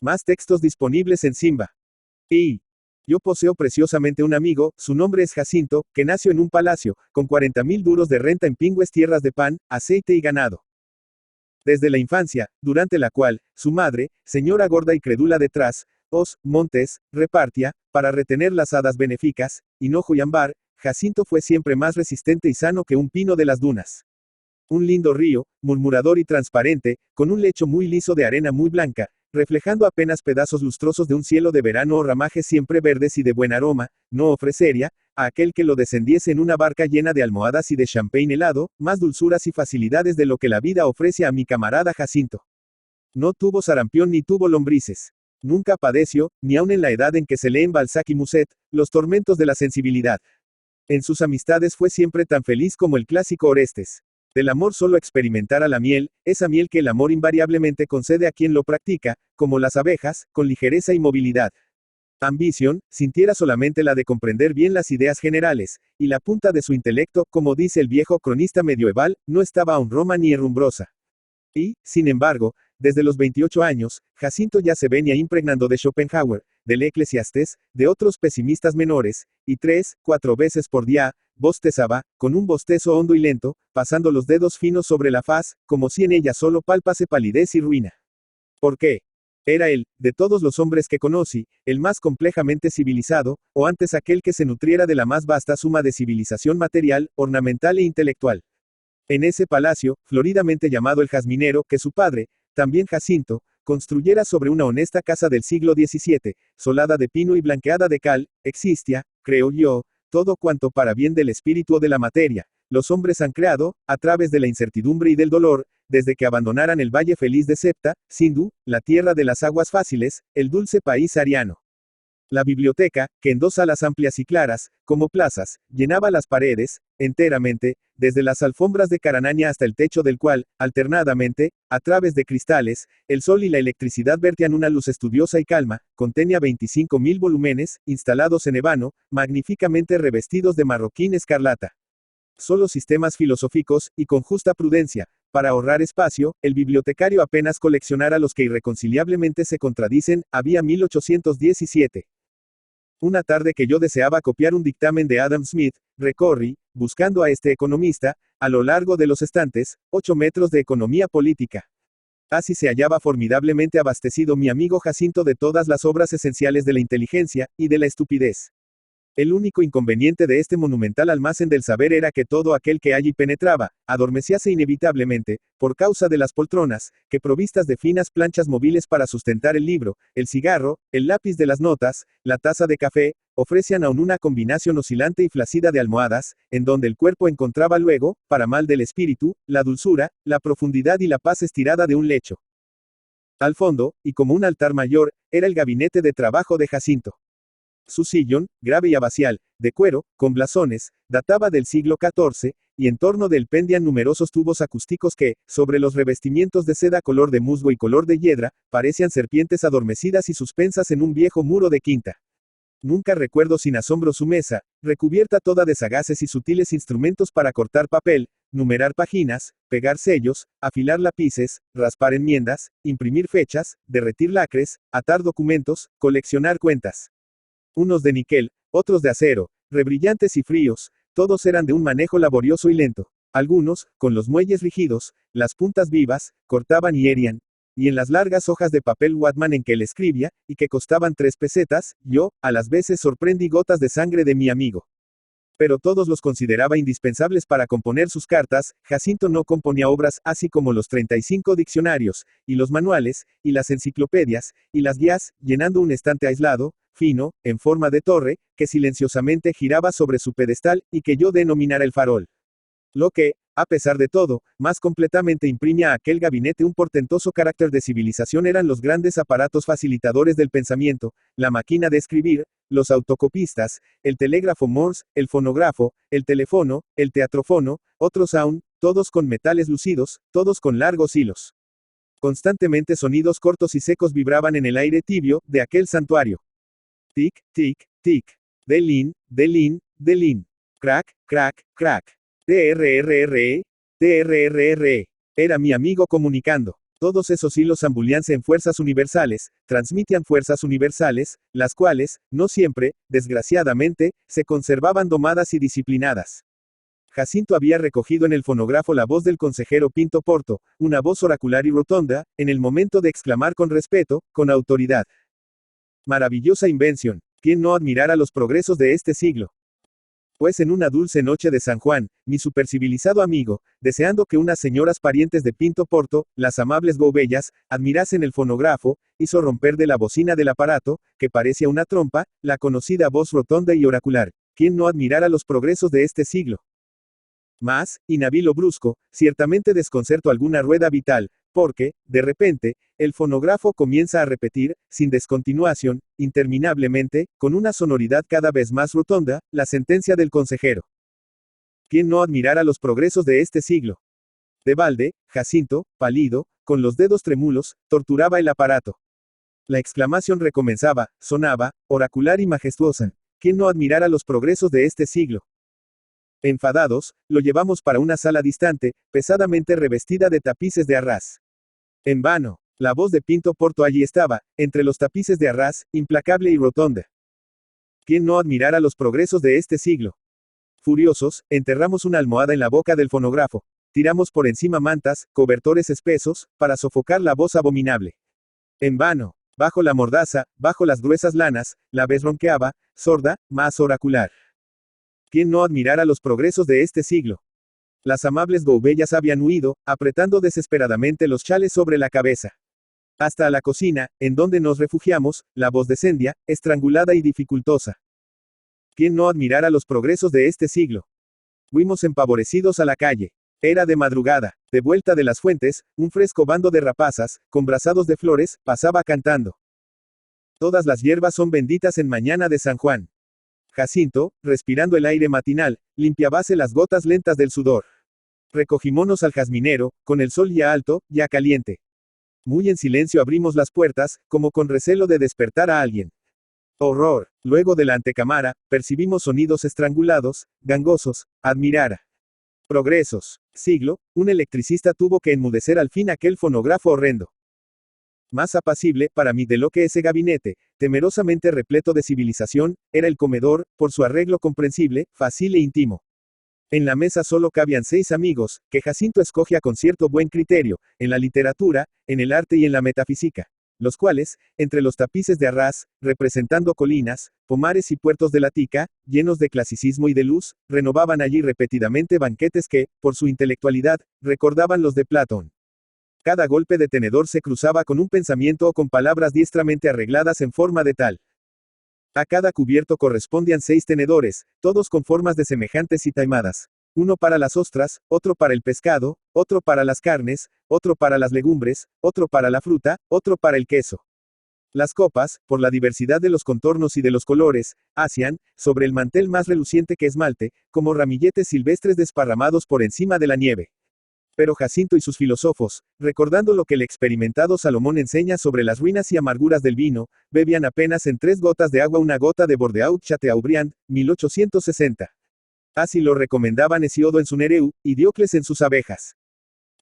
Más textos disponibles en Simba. Y yo poseo preciosamente un amigo, su nombre es Jacinto, que nació en un palacio, con 40.000 duros de renta en pingües tierras de pan, aceite y ganado. Desde la infancia, durante la cual, su madre, señora gorda y crédula detrás, os, montes, repartía, para retener las hadas benéficas, hinojo y ámbar, Jacinto fue siempre más resistente y sano que un pino de las dunas. Un lindo río, murmurador y transparente, con un lecho muy liso de arena muy blanca, reflejando apenas pedazos lustrosos de un cielo de verano o ramajes siempre verdes y de buen aroma, no ofrecería, a aquel que lo descendiese en una barca llena de almohadas y de champagne helado, más dulzuras y facilidades de lo que la vida ofrece a mi camarada Jacinto. No tuvo sarampión ni tuvo lombrices. Nunca padeció, ni aun en la edad en que se leen Balzac y Musset, los tormentos de la sensibilidad. En sus amistades fue siempre tan feliz como el clásico Orestes. Del amor solo experimentara la miel, esa miel que el amor invariablemente concede a quien lo practica, como las abejas, con ligereza y movilidad. Ambición, sintiera solamente la de comprender bien las ideas generales, y la punta de su intelecto, como dice el viejo cronista medieval, no estaba aún Roma ni herrumbrosa. Y, sin embargo, desde los 28 años, Jacinto ya se venía impregnando de Schopenhauer, del Eclesiastés, de otros pesimistas menores, y 3, 4 veces por día, bostezaba, con un bostezo hondo y lento, pasando los dedos finos sobre la faz, como si en ella solo palpase palidez y ruina. ¿Por qué? Era él, de todos los hombres que conocí, el más complejamente civilizado, o antes aquel que se nutriera de la más vasta suma de civilización material, ornamental e intelectual. En ese palacio, floridamente llamado el Jazminero, que su padre, también Jacinto, construyera sobre una honesta casa del siglo XVII, solada de pino y blanqueada de cal, existía, creo yo, todo cuanto para bien del espíritu o de la materia, los hombres han creado, a través de la incertidumbre y del dolor, desde que abandonaran el valle feliz de Septa, Sindhu, la tierra de las aguas fáciles, el dulce país ariano. La biblioteca, que en 2 salas amplias y claras, como plazas, llenaba las paredes, enteramente, desde las alfombras de caranaña hasta el techo del cual, alternadamente, a través de cristales, el sol y la electricidad vertían una luz estudiosa y calma, contenía 25.000 volúmenes, instalados en ébano, magníficamente revestidos de marroquín escarlata. Solo sistemas filosóficos, y con justa prudencia, para ahorrar espacio, el bibliotecario apenas coleccionara los que irreconciliablemente se contradicen, había 1817. Una tarde que yo deseaba copiar un dictamen de Adam Smith, recorrí, buscando a este economista, a lo largo de los estantes, 8 metros de economía política. Así se hallaba formidablemente abastecido mi amigo Jacinto de todas las obras esenciales de la inteligencia, y de la estupidez. El único inconveniente de este monumental almacén del saber era que todo aquel que allí penetraba, adormecíase inevitablemente, por causa de las poltronas, que provistas de finas planchas móviles para sustentar el libro, el cigarro, el lápiz de las notas, la taza de café, ofrecían aún una combinación oscilante y flácida de almohadas, en donde el cuerpo encontraba luego, para mal del espíritu, la dulzura, la profundidad y la paz estirada de un lecho. Al fondo, y como un altar mayor, era el gabinete de trabajo de Jacinto. Su sillón, grave y abacial, de cuero, con blasones, databa del siglo XIV, y en torno de él pendían numerosos tubos acústicos que, sobre los revestimientos de seda color de musgo y color de hiedra, parecían serpientes adormecidas y suspensas en un viejo muro de quinta. Nunca recuerdo sin asombro su mesa, recubierta toda de sagaces y sutiles instrumentos para cortar papel, numerar páginas, pegar sellos, afilar lápices, raspar enmiendas, imprimir fechas, derretir lacres, atar documentos, coleccionar cuentas. Unos de níquel, otros de acero, rebrillantes y fríos, todos eran de un manejo laborioso y lento. Algunos, con los muelles rígidos, las puntas vivas, cortaban y herían. Y en las largas hojas de papel Watman en que él escribía, y que costaban 3 pesetas, yo, a las veces sorprendí gotas de sangre de mi amigo. Pero todos los consideraba indispensables para componer sus cartas. Jacinto no componía obras, así como los 35 diccionarios, y los manuales, y las enciclopedias, y las guías, llenando un estante aislado, fino, en forma de torre, que silenciosamente giraba sobre su pedestal, y que yo denominara el farol. Lo que, a pesar de todo, más completamente imprimía a aquel gabinete un portentoso carácter de civilización eran los grandes aparatos facilitadores del pensamiento, la máquina de escribir, los autocopistas, el telégrafo Morse, el fonógrafo, el teléfono, el teatrófono, otros aún, todos con metales lucidos, todos con largos hilos. Constantemente sonidos cortos y secos vibraban en el aire tibio de aquel santuario. Tic, tic, tic. Delin, delin, delin. Crack, crack, crack. TRRRE, TRRRE. Era mi amigo comunicando. Todos esos hilos ambulíanse en fuerzas universales, transmitían fuerzas universales, las cuales, no siempre, desgraciadamente, se conservaban domadas y disciplinadas. Jacinto había recogido en el fonógrafo la voz del consejero Pinto Porto, una voz oracular y rotonda, en el momento de exclamar con respeto, con autoridad. Maravillosa invención. ¿Quién no admirara los progresos de este siglo? Pues en una dulce noche de San Juan, mi supercivilizado amigo, deseando que unas señoras parientes de Pinto Porto, las amables Goubellas, admirasen el fonógrafo, hizo romper de la bocina del aparato, que parecía una trompa, la conocida voz rotonda y oracular. ¿Quién no admirara los progresos de este siglo? Mas, inhábil o brusco, ciertamente desconcertó alguna rueda vital, porque, de repente, el fonógrafo comienza a repetir, sin descontinuación, interminablemente, con una sonoridad cada vez más rotonda, la sentencia del consejero. ¿Quién no admirara los progresos de este siglo? De balde, Jacinto, pálido, con los dedos trémulos, torturaba el aparato. La exclamación recomenzaba, sonaba, oracular y majestuosa. ¿Quién no admirara los progresos de este siglo? Enfadados, lo llevamos para una sala distante, pesadamente revestida de tapices de arrás. En vano. La voz de Pinto Porto allí estaba, entre los tapices de arrás, implacable y rotonda. ¿Quién no admirara los progresos de este siglo? Furiosos, enterramos una almohada en la boca del fonógrafo. Tiramos por encima mantas, cobertores espesos, para sofocar la voz abominable. En vano. Bajo la mordaza, bajo las gruesas lanas, la vez ronqueaba, sorda, más oracular. ¿Quién no admirara los progresos de este siglo? Las amables Goubellas habían huido, apretando desesperadamente los chales sobre la cabeza. Hasta a la cocina, en donde nos refugiamos, la voz descendía, estrangulada y dificultosa. ¿Quién no admirara los progresos de este siglo? Fuimos empavorecidos a la calle. Era de madrugada. De vuelta de las fuentes, un fresco bando de rapazas, con brazados de flores, pasaba cantando. Todas las hierbas son benditas en mañana de San Juan. Jacinto, respirando el aire matinal, limpiábase las gotas lentas del sudor. Recogímonos al jazminero, con el sol ya alto, ya caliente. Muy en silencio abrimos las puertas, como con recelo de despertar a alguien. Horror. Luego de la antecámara, percibimos sonidos estrangulados, gangosos, admirara. Progresos. Siglo, un electricista tuvo que enmudecer al fin aquel fonógrafo horrendo. Más apacible, para mí de lo que ese gabinete, temerosamente repleto de civilización, era el comedor, por su arreglo comprensible, fácil e íntimo. En la mesa solo cabían 6 amigos, que Jacinto escogía con cierto buen criterio, en la literatura, en el arte y en la metafísica, los cuales, entre los tapices de arrás, representando colinas, pomares y puertos de la Tica, llenos de clasicismo y de luz, renovaban allí repetidamente banquetes que, por su intelectualidad, recordaban los de Platón. Cada golpe de tenedor se cruzaba con un pensamiento o con palabras diestramente arregladas en forma de tal. A cada cubierto correspondían 6 tenedores, todos con formas de semejantes y taimadas. Uno para las ostras, otro para el pescado, otro para las carnes, otro para las legumbres, otro para la fruta, otro para el queso. Las copas, por la diversidad de los contornos y de los colores, hacían, sobre el mantel más reluciente que esmalte, como ramilletes silvestres desparramados por encima de la nieve. Pero Jacinto y sus filósofos, recordando lo que el experimentado Salomón enseña sobre las ruinas y amarguras del vino, bebían apenas en 3 gotas de agua una gota de Bordeaux-Chateaubriand, 1860. Así lo recomendaban Hesiodo en su Nereu, y Diocles en sus abejas.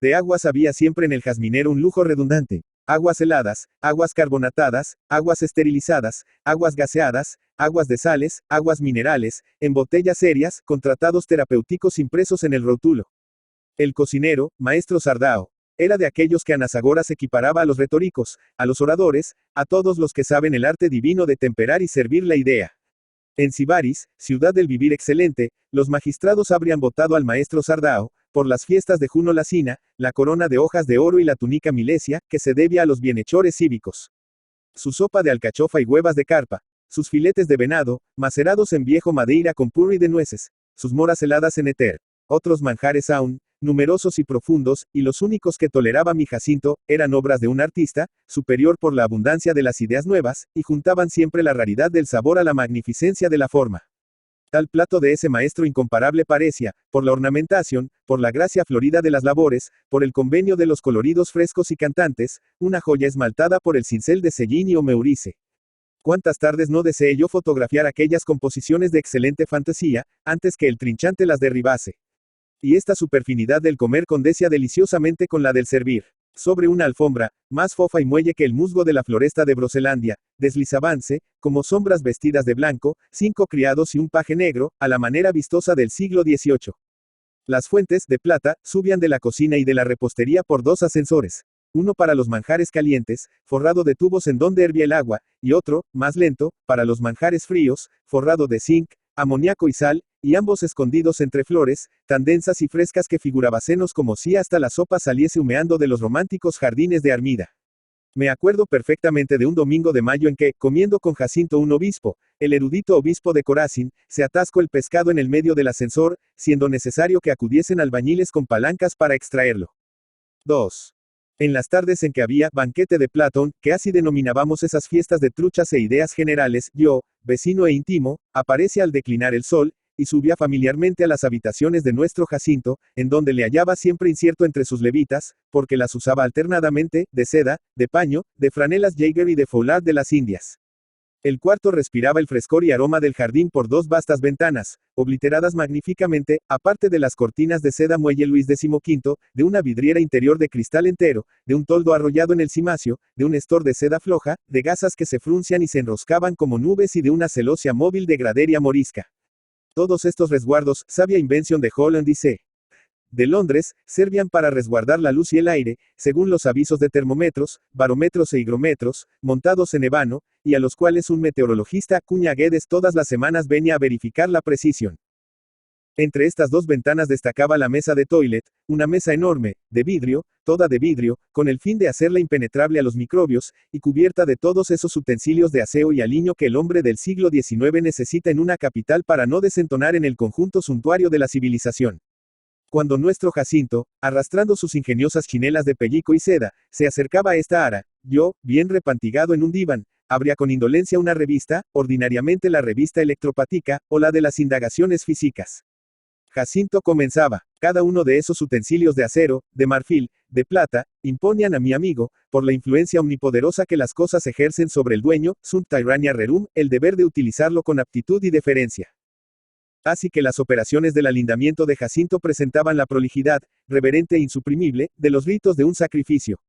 De aguas había siempre en el jazminero un lujo redundante. Aguas heladas, aguas carbonatadas, aguas esterilizadas, aguas gaseadas, aguas de sales, aguas minerales, en botellas serias, con tratados terapéuticos impresos en el rótulo. El cocinero, maestro Sardao, era de aquellos que Anaxágoras equiparaba a los retóricos, a los oradores, a todos los que saben el arte divino de temperar y servir la idea. En Sibaris, ciudad del vivir excelente, los magistrados habrían votado al maestro Sardao, por las fiestas de Juno Lacina, la corona de hojas de oro y la túnica milesia, que se debía a los bienhechores cívicos. Su sopa de alcachofa y huevas de carpa, sus filetes de venado, macerados en viejo madeira con purri de nueces, sus moras heladas en éter, otros manjares aún, numerosos y profundos, y los únicos que toleraba mi Jacinto, eran obras de un artista, superior por la abundancia de las ideas nuevas, y juntaban siempre la raridad del sabor a la magnificencia de la forma. Tal plato de ese maestro incomparable parecía, por la ornamentación, por la gracia florida de las labores, por el convenio de los coloridos frescos y cantantes, una joya esmaltada por el cincel de Cellini o Meurice. Cuántas tardes no deseé yo fotografiar aquellas composiciones de excelente fantasía, antes que el trinchante las derribase. Y esta superfinidad del comer condecia deliciosamente con la del servir. Sobre una alfombra, más fofa y muelle que el musgo de la floresta de Broselandia, deslizábanse, como sombras vestidas de blanco, 5 criados y un paje negro, a la manera vistosa del siglo XVIII. Las fuentes, de plata, subían de la cocina y de la repostería por 2 ascensores. Uno para los manjares calientes, forrado de tubos en donde hervía el agua, y otro, más lento, para los manjares fríos, forrado de zinc, amoníaco y sal, y ambos escondidos entre flores, tan densas y frescas que figurabasenos como si hasta la sopa saliese humeando de los románticos jardines de Armida. Me acuerdo perfectamente de un domingo de mayo en que, comiendo con Jacinto un obispo, el erudito obispo de Corazín, se atascó el pescado en el medio del ascensor, siendo necesario que acudiesen albañiles con palancas para extraerlo. 2. En las tardes en que había banquete de Platón, que así denominábamos esas fiestas de truchas e ideas generales, yo, vecino e íntimo, aparece al declinar el sol, y subía familiarmente a las habitaciones de nuestro Jacinto, en donde le hallaba siempre incierto entre sus levitas, porque las usaba alternadamente, de seda, de paño, de franelas Jaeger y de foulard de las Indias. El cuarto respiraba el frescor y aroma del jardín por 2 vastas ventanas, obliteradas magníficamente, aparte de las cortinas de seda muelle Luis XV, de una vidriera interior de cristal entero, de un toldo arrollado en el cimacio, de un estor de seda floja, de gasas que se fruncian y se enroscaban como nubes y de una celosia móvil de gradería morisca. Todos estos resguardos, sabia invención de Holland y C. de Londres, servían para resguardar la luz y el aire, según los avisos de termómetros, barómetros e higrómetros, montados en ébano, y a los cuales un meteorologista, Cuña Guedes, todas las semanas venía a verificar la precisión. Entre estas 2 ventanas destacaba la mesa de toilet, una mesa enorme, de vidrio, toda de vidrio, con el fin de hacerla impenetrable a los microbios, y cubierta de todos esos utensilios de aseo y aliño que el hombre del siglo XIX necesita en una capital para no desentonar en el conjunto suntuario de la civilización. Cuando nuestro Jacinto, arrastrando sus ingeniosas chinelas de pellico y seda, se acercaba a esta ara, yo, bien repantigado en un diván, abría con indolencia una revista, ordinariamente la revista electropática, o la de las indagaciones físicas. Jacinto comenzaba. Cada uno de esos utensilios de acero, de marfil, de plata, imponían a mi amigo, por la influencia omnipoderosa que las cosas ejercen sobre el dueño, sunt tyrannia rerum, el deber de utilizarlo con aptitud y deferencia. Así que las operaciones del alindamiento de Jacinto presentaban la prolijidad, reverente e insuprimible, de los ritos de un sacrificio.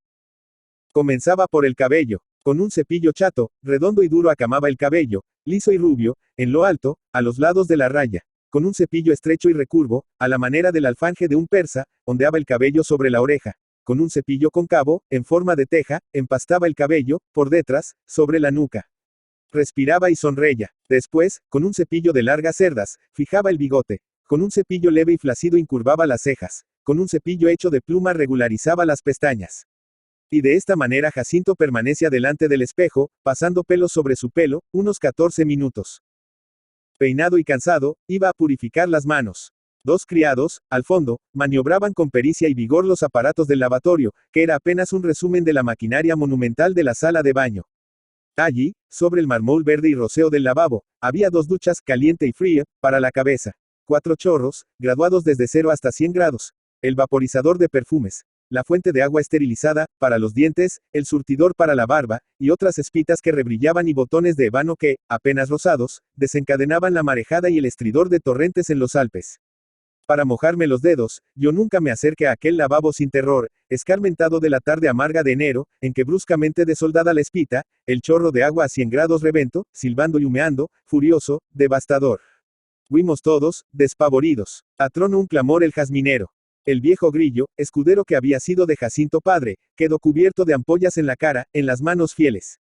Comenzaba por el cabello. Con un cepillo chato, redondo y duro acamaba el cabello, liso y rubio, en lo alto, a los lados de la raya. Con un cepillo estrecho y recurvo, a la manera del alfanje de un persa, ondeaba el cabello sobre la oreja. Con un cepillo cóncavo, en forma de teja, empastaba el cabello, por detrás, sobre la nuca. Respiraba y sonreía. Después, con un cepillo de largas cerdas, fijaba el bigote. Con un cepillo leve y flácido incurvaba las cejas. Con un cepillo hecho de pluma regularizaba las pestañas. Y de esta manera Jacinto permanecía delante del espejo, pasando pelo sobre su pelo, unos 14 minutos. Peinado y cansado, iba a purificar las manos. 2 criados, al fondo, maniobraban con pericia y vigor los aparatos del lavatorio, que era apenas un resumen de la maquinaria monumental de la sala de baño. Allí, sobre el mármol verde y roseo del lavabo, había 2 duchas, caliente y fría, para la cabeza. 4 chorros, graduados desde 0 hasta 100 grados. El vaporizador de perfumes. La fuente de agua esterilizada, para los dientes, el surtidor para la barba, y otras espitas que rebrillaban y botones de ébano que, apenas rosados, desencadenaban la marejada y el estridor de torrentes en los Alpes. Para mojarme los dedos, yo nunca me acerqué a aquel lavabo sin terror, escarmentado de la tarde amarga de enero, en que bruscamente desoldada la espita, el chorro de agua a 100 grados reventó, silbando y humeando, furioso, devastador. Huimos todos, despavoridos. Atronó un clamor el jazminero. El viejo Grillo, escudero que había sido de Jacinto padre, quedó cubierto de ampollas en la cara, en las manos fieles.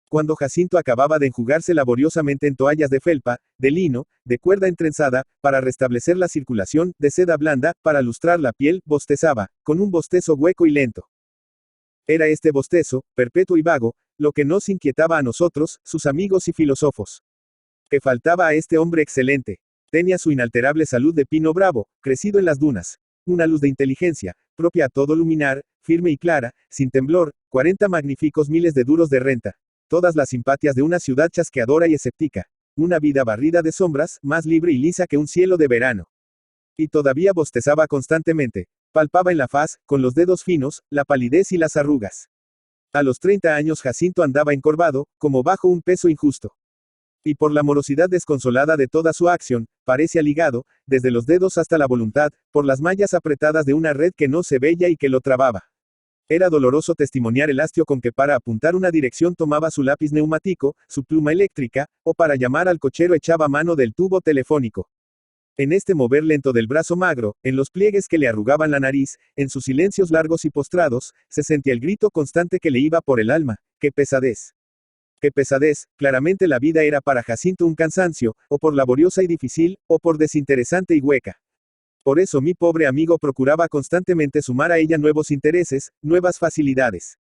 Cuando Jacinto acababa de enjugarse laboriosamente en toallas de felpa, de lino, de cuerda entrenzada, para restablecer la circulación, de seda blanda, para lustrar la piel, bostezaba, con un bostezo hueco y lento. Era este bostezo, perpetuo y vago, lo que nos inquietaba a nosotros, sus amigos y filósofos. Que faltaba a este hombre excelente. Tenía su inalterable salud de pino bravo, crecido en las dunas. Una luz de inteligencia, propia a todo luminar, firme y clara, sin temblor, 40 magníficos miles de duros de renta. Todas las simpatias de una ciudad chasqueadora y escéptica. Una vida barrida de sombras, más libre y lisa que un cielo de verano. Y todavía bostezaba constantemente. Palpaba en la faz, con los dedos finos, la palidez y las arrugas. A los 30 años Jacinto andaba encorvado, como bajo un peso injusto. Y por la morosidad desconsolada de toda su acción, parecía ligado, desde los dedos hasta la voluntad, por las mallas apretadas de una red que no se veía y que lo trababa. Era doloroso testimoniar el hastio con que para apuntar una dirección tomaba su lápiz neumático, su pluma eléctrica, o para llamar al cochero echaba mano del tubo telefónico. En este mover lento del brazo magro, en los pliegues que le arrugaban la nariz, en sus silencios largos y postrados, se sentía el grito constante que le iba por el alma. ¡Qué pesadez! ¡Qué pesadez! Claramente la vida era para Jacinto un cansancio, o por laboriosa y difícil, o por desinteresante y hueca. Por eso mi pobre amigo procuraba constantemente sumar a ella nuevos intereses, nuevas facilidades.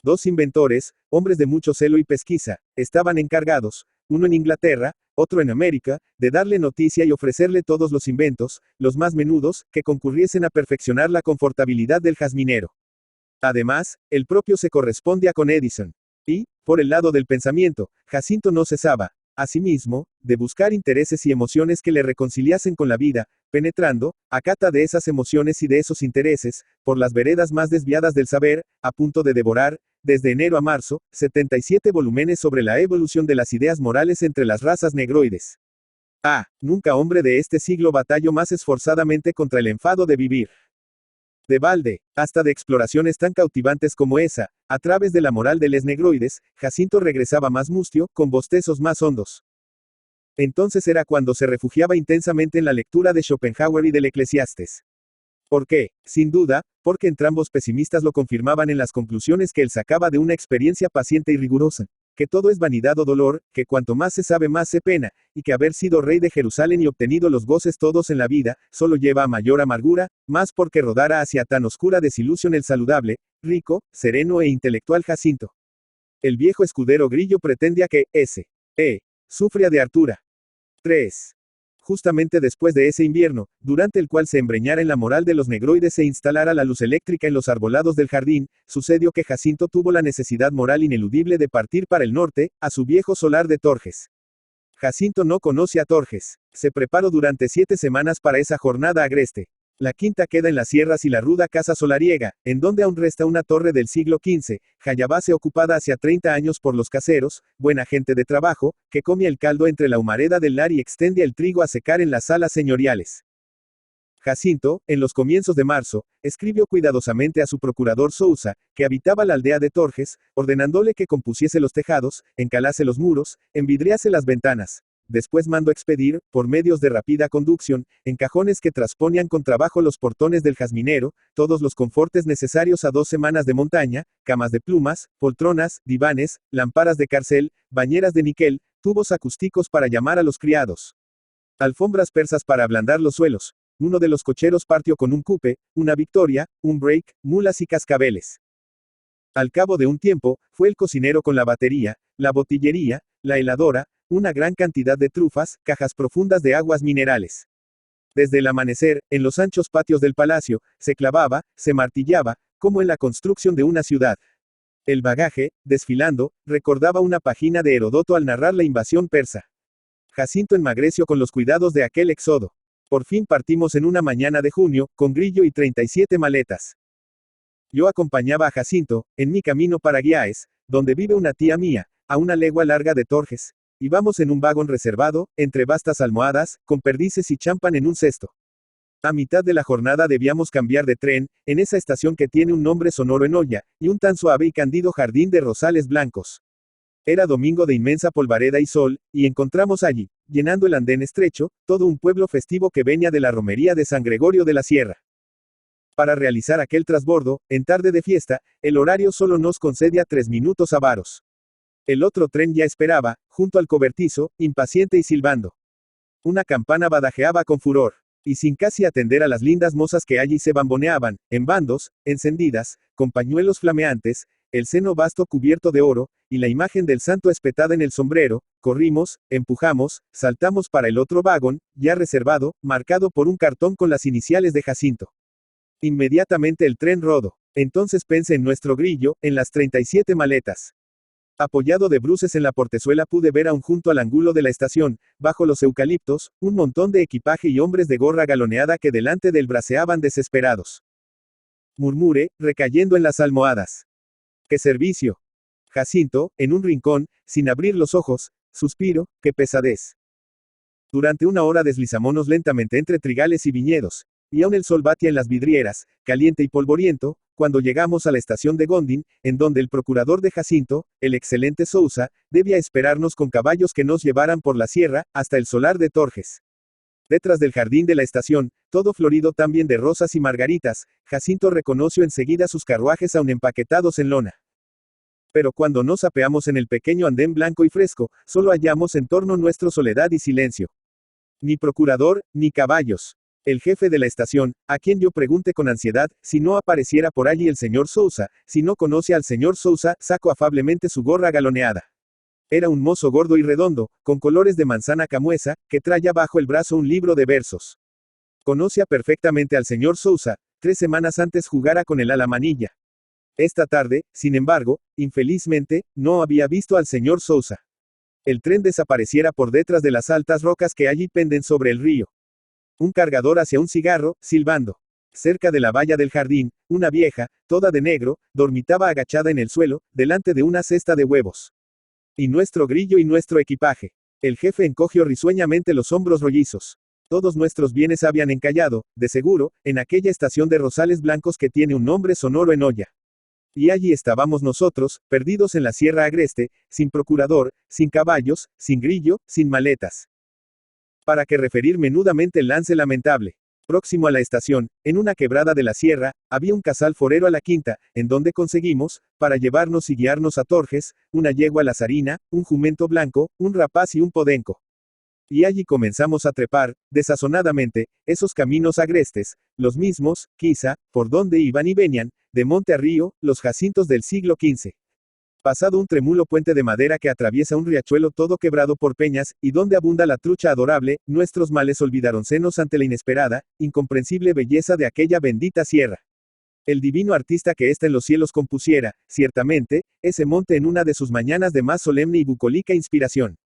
Dos inventores, hombres de mucho celo y pesquisa, estaban encargados, uno en Inglaterra, otro en América, de darle noticia y ofrecerle todos los inventos, los más menudos, que concurriesen a perfeccionar la confortabilidad del jazminero. Además, el propio se correspondía con Edison. Y, por el lado del pensamiento, Jacinto no cesaba, asimismo, de buscar intereses y emociones que le reconciliasen con la vida, penetrando, a cata de esas emociones y de esos intereses, por las veredas más desviadas del saber, a punto de devorar, desde enero a marzo, 77 volúmenes sobre la evolución de las ideas morales entre las razas negroides. Nunca hombre de este siglo batalló más esforzadamente contra el enfado de vivir. De balde, hasta de exploraciones tan cautivantes como esa, a través de la moral de les negroides, Jacinto regresaba más mustio, con bostezos más hondos. Entonces era cuando se refugiaba intensamente en la lectura de Schopenhauer y del Eclesiastés. ¿Por qué? Sin duda, porque entrambos pesimistas lo confirmaban en las conclusiones que él sacaba de una experiencia paciente y rigurosa, que todo es vanidad o dolor, que cuanto más se sabe más se pena, y que haber sido rey de Jerusalén y obtenido los goces todos en la vida, solo lleva a mayor amargura, más porque rodara hacia tan oscura desilusión el saludable, rico, sereno e intelectual Jacinto. El viejo escudero Grillo pretendía que S.E. sufría de hartura. 3. Justamente después de ese invierno, durante el cual se embreñara en la moral de los negroides e instalara la luz eléctrica en los arbolados del jardín, sucedió que Jacinto tuvo la necesidad moral ineludible de partir para el norte, a su viejo solar de Torges. Jacinto no conoce a Torges. Se preparó durante 7 semanas para esa jornada agreste. La quinta queda en las sierras y la ruda casa solariega, en donde aún resta una torre del siglo XV, Jayabase ocupada hacia 30 años por los caseros, buena gente de trabajo, que comía el caldo entre la humareda del lar y extendía el trigo a secar en las salas señoriales. Jacinto, en los comienzos de marzo, escribió cuidadosamente a su procurador Sousa, que habitaba la aldea de Torges, ordenándole que compusiese los tejados, encalase los muros, envidriase las ventanas. Después mandó expedir, por medios de rápida conducción, en cajones que trasponían con trabajo los portones del jazminero, todos los confortes necesarios a 2 semanas de montaña, camas de plumas, poltronas, divanes, lámparas de carcel, bañeras de níquel, tubos acústicos para llamar a los criados, alfombras persas para ablandar los suelos. Uno de los cocheros partió con un cupe, una victoria, un break, mulas y cascabeles. Al cabo de un tiempo, fue el cocinero con la batería, la botillería, la heladora, una gran cantidad de trufas, cajas profundas de aguas minerales. Desde el amanecer, en los anchos patios del palacio, se clavaba, se martillaba, como en la construcción de una ciudad. El bagaje, desfilando, recordaba una página de Heródoto al narrar la invasión persa. Jacinto enmagreció con los cuidados de aquel éxodo. Por fin partimos en una mañana de junio, con Grillo y 37 maletas. Yo acompañaba a Jacinto, en mi camino para Guiáes, donde vive una tía mía, a una legua larga de Torges. Íbamos en un vagón reservado, entre vastas almohadas, con perdices y champán en un cesto. A mitad de la jornada debíamos cambiar de tren, en esa estación que tiene un nombre sonoro en olla, y un tan suave y candido jardín de rosales blancos. Era domingo de inmensa polvareda y sol, y encontramos allí, llenando el andén estrecho, todo un pueblo festivo que venía de la romería de San Gregorio de la Sierra. Para realizar aquel trasbordo, en tarde de fiesta, el horario solo nos concedía 3 minutos avaros. El otro tren ya esperaba, junto al cobertizo, impaciente y silbando. Una campana badajeaba con furor, y sin casi atender a las lindas mozas que allí se bamboneaban, en bandos, encendidas, con pañuelos flameantes, el seno vasto cubierto de oro, y la imagen del santo espetada en el sombrero, corrimos, empujamos, saltamos para el otro vagón, ya reservado, marcado por un cartón con las iniciales de Jacinto. Inmediatamente el tren rodó. Entonces pensé en nuestro Grillo, en las 37 maletas. Apoyado de bruces en la portezuela pude ver aún junto al ángulo de la estación, bajo los eucaliptos, un montón de equipaje y hombres de gorra galoneada que delante del braceaban desesperados. Murmuré, recayendo en las almohadas. ¡Qué servicio! Jacinto, en un rincón, sin abrir los ojos, suspiro, ¡qué pesadez! Durante una hora deslizámonos lentamente entre trigales y viñedos, Y aún el sol batía en las vidrieras, caliente y polvoriento, cuando llegamos a la estación de Gondín, en donde el procurador de Jacinto, el excelente Sousa, debía esperarnos con caballos que nos llevaran por la sierra, hasta el solar de Torjes. Detrás del jardín de la estación, todo florido también de rosas y margaritas, Jacinto reconoció enseguida sus carruajes aún empaquetados en lona. Pero cuando nos apeamos en el pequeño andén blanco y fresco, solo hallamos en torno nuestro soledad y silencio. Ni procurador, ni caballos. El jefe de la estación, a quien yo pregunté con ansiedad, si no apareciera por allí el señor Sousa, si no conoce al señor Sousa, sacó afablemente su gorra galoneada. Era un mozo gordo y redondo, con colores de manzana camuesa, que traía bajo el brazo un libro de versos. Conocía perfectamente al señor Sousa, 3 semanas antes jugara con el Alamanilla. Esta tarde, sin embargo, infelizmente, no había visto al señor Sousa. El tren desapareciera por detrás de las altas rocas que allí penden sobre el río. Un cargador hacia un cigarro, silbando. Cerca de la valla del jardín, una vieja, toda de negro, dormitaba agachada en el suelo, delante de una cesta de huevos. Y nuestro grillo y nuestro equipaje. El jefe encogió risueñamente los hombros rollizos. Todos nuestros bienes habían encallado, de seguro, en aquella estación de rosales blancos que tiene un nombre sonoro en olla. Y allí estábamos nosotros, perdidos en la sierra agreste, sin procurador, sin caballos, sin grillo, sin maletas. ¿Para qué referir menudamente el lance lamentable? Próximo a la estación, en una quebrada de la sierra, había un casal forero a la quinta, en donde conseguimos, para llevarnos y guiarnos a Torjes, una yegua lazarina, un jumento blanco, un rapaz y un podenco. Y allí comenzamos a trepar, desazonadamente, esos caminos agrestes, los mismos, quizá, por donde iban y venían, de monte a río, los jacintos del siglo XV. Pasado un tremulo puente de madera que atraviesa un riachuelo todo quebrado por peñas, y donde abunda la trucha adorable, nuestros males olvidaronsenos ante la inesperada, incomprensible belleza de aquella bendita sierra. El divino artista que ésta en los cielos compusiera, ciertamente, ese monte en una de sus mañanas de más solemne y bucólica inspiración.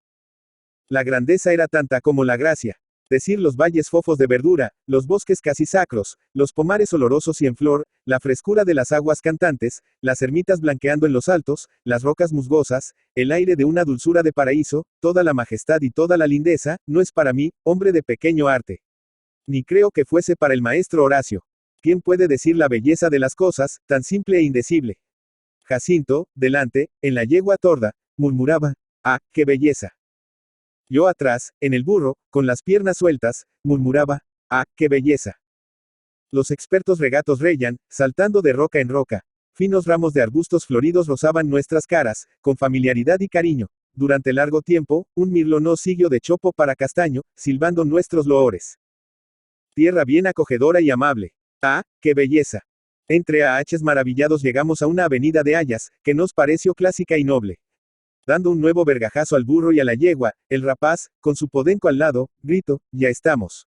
La grandeza era tanta como la gracia. Decir los valles fofos de verdura, los bosques casi sacros, los pomares olorosos y en flor, la frescura de las aguas cantantes, las ermitas blanqueando en los altos, las rocas musgosas, el aire de una dulzura de paraíso, toda la majestad y toda la lindeza, no es para mí, hombre de pequeño arte. Ni creo que fuese para el maestro Horacio. ¿Quién puede decir la belleza de las cosas, tan simple e indecible? Jacinto, delante, en la yegua torda, murmuraba, ¡ah, qué belleza! Yo atrás, en el burro, con las piernas sueltas, murmuraba, ¡ah, qué belleza! Los expertos regatos reían, saltando de roca en roca. Finos ramos de arbustos floridos rozaban nuestras caras, con familiaridad y cariño. Durante largo tiempo, un mirlo no siguió de chopo para castaño, silbando nuestros loores. Tierra bien acogedora y amable. ¡Ah, qué belleza! Entre ahaches maravillados llegamos a una avenida de hayas, que nos pareció clásica y noble. Dando un nuevo vergajazo al burro y a la yegua, el rapaz, con su podenco al lado, gritó, ya estamos.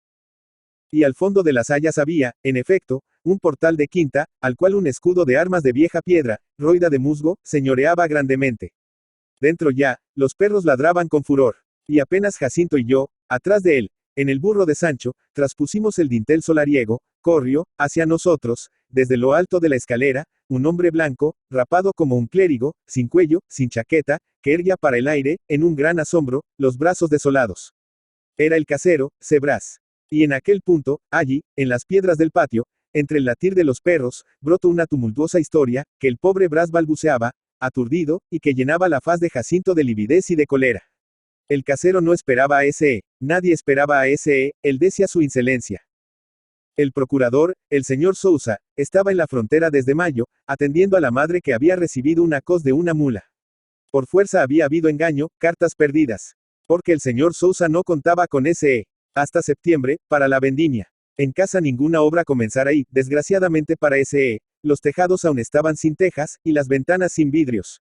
Y al fondo de las hayas había, en efecto, un portal de quinta, al cual un escudo de armas de vieja piedra, roída de musgo, señoreaba grandemente. Dentro ya, los perros ladraban con furor. Y apenas Jacinto y yo, atrás de él, en el burro de Sancho, traspusimos el dintel solariego, corrió, hacia nosotros, desde lo alto de la escalera, un hombre blanco, rapado como un clérigo, sin cuello, sin chaqueta, que erguía para el aire, en un gran asombro, los brazos desolados. Era el casero, Cebras. Y en aquel punto, allí, en las piedras del patio, entre el latir de los perros, brotó una tumultuosa historia, que el pobre Bras balbuceaba, aturdido, y que llenaba la faz de Jacinto de lividez y de cólera. El casero no esperaba a ese, nadie esperaba a ese, él decía su insolencia. El procurador, el señor Sousa, estaba en la frontera desde mayo, atendiendo a la madre que había recibido una cos de una mula. Por fuerza había habido engaño, cartas perdidas. Porque el señor Sousa no contaba con ese, hasta septiembre, para la vendimia. En casa ninguna obra comenzara y, desgraciadamente para ese, los tejados aún estaban sin tejas, y las ventanas sin vidrios.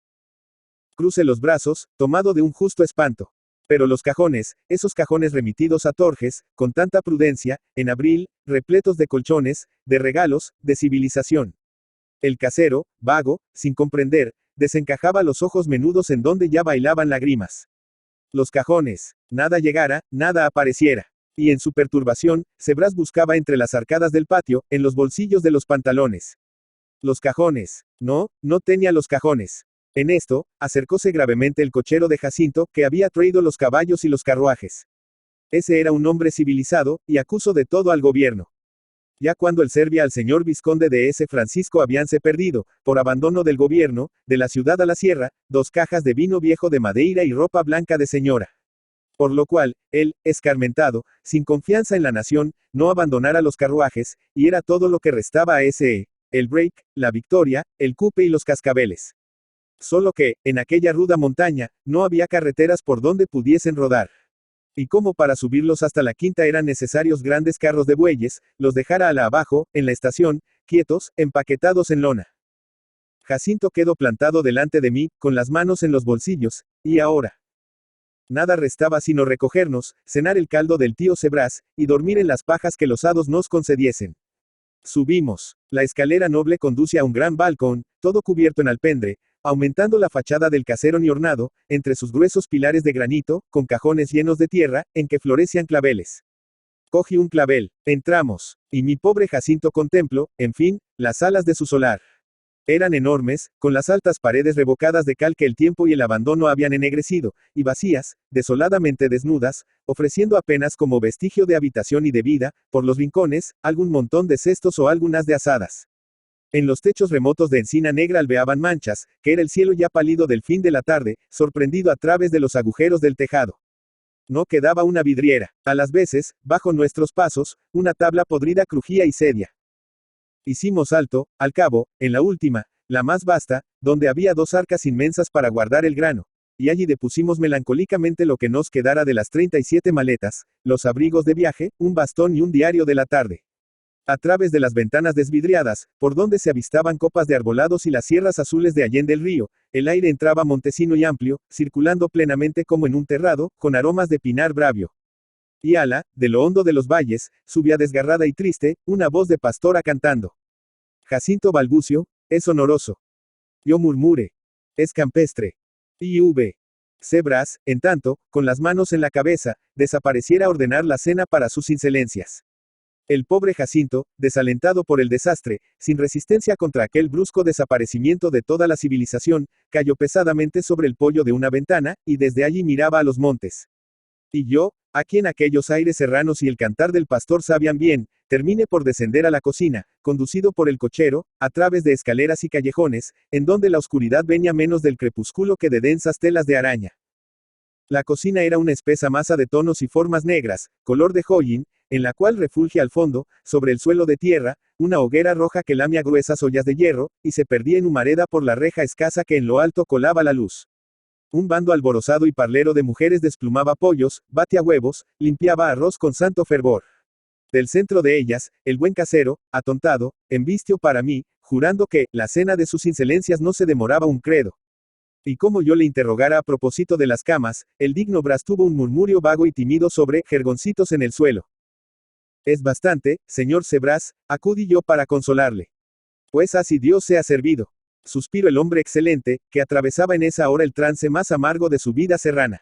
Cruce los brazos, tomado de un justo espanto. Pero los cajones, esos cajones remitidos a Torjes, con tanta prudencia, en abril, repletos de colchones, de regalos, de civilización. El casero, vago, sin comprender, desencajaba los ojos menudos en donde ya bailaban lágrimas. Los cajones, nada llegara, nada apareciera. Y en su perturbación, Cebras buscaba entre las arcadas del patio, en los bolsillos de los pantalones. Los cajones. No, no tenía los cajones. En esto, acercóse gravemente el cochero de Jacinto, que había traído los caballos y los carruajes. Ese era un hombre civilizado, y acusó de todo al gobierno. Ya cuando el servía al señor vizconde de S. Francisco habíanse perdido, por abandono del gobierno, de la ciudad a la sierra, 2 cajas de vino viejo de Madeira y ropa blanca de señora. Por lo cual, él, escarmentado, sin confianza en la nación, no abandonara los carruajes, y era todo lo que restaba a S.E. El break, la victoria, el cupe y los cascabeles. Solo que, en aquella ruda montaña, no había carreteras por donde pudiesen rodar. Y como para subirlos hasta la quinta eran necesarios grandes carros de bueyes, los dejara a la abajo, en la estación, quietos, empaquetados en lona. Jacinto quedó plantado delante de mí, con las manos en los bolsillos, y ahora. Nada restaba sino recogernos, cenar el caldo del tío Cebras, y dormir en las pajas que los hados nos concediesen. Subimos. La escalera noble conduce a un gran balcón, todo cubierto en alpendre, aumentando la fachada del casero ni ornado, entre sus gruesos pilares de granito, con cajones llenos de tierra, en que florecían claveles. Cogí un clavel, entramos, y mi pobre Jacinto contemplo, en fin, las alas de su solar. Eran enormes, con las altas paredes revocadas de cal que el tiempo y el abandono habían ennegrecido, y vacías, desoladamente desnudas, ofreciendo apenas como vestigio de habitación y de vida, por los rincones, algún montón de cestos o algunas de asadas. En los techos remotos de encina negra albeaban manchas, que era el cielo ya pálido del fin de la tarde, sorprendido a través de los agujeros del tejado. No quedaba una vidriera. A las veces, bajo nuestros pasos, una tabla podrida crujía y cedia. Hicimos alto, al cabo, en la última, la más vasta, donde había 2 arcas inmensas para guardar el grano, y allí depusimos melancólicamente lo que nos quedara de las 37 maletas, los abrigos de viaje, un bastón y un diario de la tarde. A través de las ventanas desvidriadas, por donde se avistaban copas de arbolados y las sierras azules de Allende el río, el aire entraba montesino y amplio, circulando plenamente como en un terrado, con aromas de pinar bravio. Y ala, de lo hondo de los valles, subía desgarrada y triste, una voz de pastora cantando. Jacinto balbucio, es sonoroso. Yo murmure, es campestre. I.V. Cebras, en tanto, con las manos en la cabeza, desapareciera a ordenar la cena para sus incelencias. El pobre Jacinto, desalentado por el desastre, sin resistencia contra aquel brusco desaparecimiento de toda la civilización, cayó pesadamente sobre el poyo de una ventana, y desde allí miraba a los montes. Y yo, a quien aquellos aires serranos y el cantar del pastor sabían bien, terminé por descender a la cocina, conducido por el cochero, a través de escaleras y callejones, en donde la oscuridad venía menos del crepúsculo que de densas telas de araña. La cocina era una espesa masa de tonos y formas negras, color de hollín, en la cual refulgía al fondo, sobre el suelo de tierra, una hoguera roja que lamía gruesas ollas de hierro, y se perdía en humareda por la reja escasa que en lo alto colaba la luz. Un bando alborozado y parlero de mujeres desplumaba pollos, batía huevos, limpiaba arroz con santo fervor. Del centro de ellas, el buen casero, atontado, embistio para mí, jurando que, la cena de sus incelencias no se demoraba un credo. Y como yo le interrogara a propósito de las camas, el digno Bras tuvo un murmurio vago y tímido sobre jergoncitos en el suelo. Es bastante, señor Cebras, acudí yo para consolarle. Pues así Dios sea servido. Suspiró el hombre excelente, que atravesaba en esa hora el trance más amargo de su vida serrana.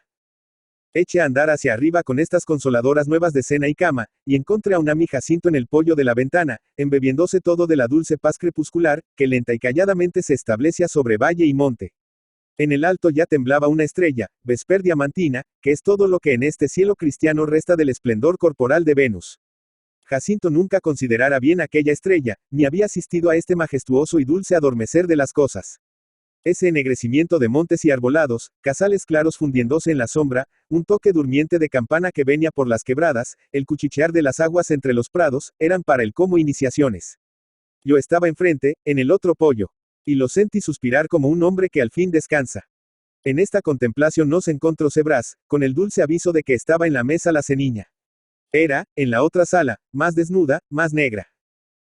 Eché a andar hacia arriba con estas consoladoras nuevas de cena y cama, y encontré a un ami Jacinto en el poyo de la ventana, embebiéndose todo de la dulce paz crepuscular, que lenta y calladamente se establecía sobre valle y monte. En el alto ya temblaba una estrella, vesper diamantina, que es todo lo que en este cielo cristiano resta del esplendor corporal de Venus. Jacinto nunca considerara bien aquella estrella, ni había asistido a este majestuoso y dulce adormecer de las cosas. Ese ennegrecimiento de montes y arbolados, casales claros fundiéndose en la sombra, un toque durmiente de campana que venía por las quebradas, el cuchichear de las aguas entre los prados, eran para él como iniciaciones. Yo estaba enfrente, en el otro poyo. Y lo sentí suspirar como un hombre que al fin descansa. En esta contemplación nos encontró Cebras, con el dulce aviso de que estaba en la mesa la ceniña. Era, en la otra sala, más desnuda, más negra.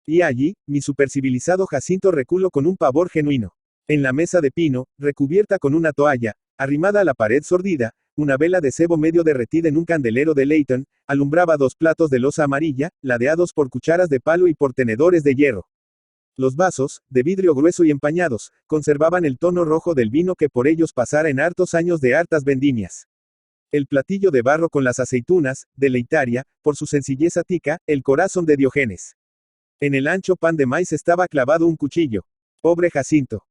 Y allí, mi supercivilizado Jacinto reculó con un pavor genuino. En la mesa de pino, recubierta con una toalla, arrimada a la pared sordida, una vela de cebo medio derretida en un candelero de Leighton, alumbraba 2 platos de loza amarilla, ladeados por cucharas de palo y por tenedores de hierro. Los vasos, de vidrio grueso y empañados, conservaban el tono rojo del vino que por ellos pasara en hartos años de hartas vendimias. El platillo de barro con las aceitunas, deleitaria, por su sencillez atica, el corazón de Diógenes. En el ancho pan de maíz estaba clavado un cuchillo. Pobre Jacinto.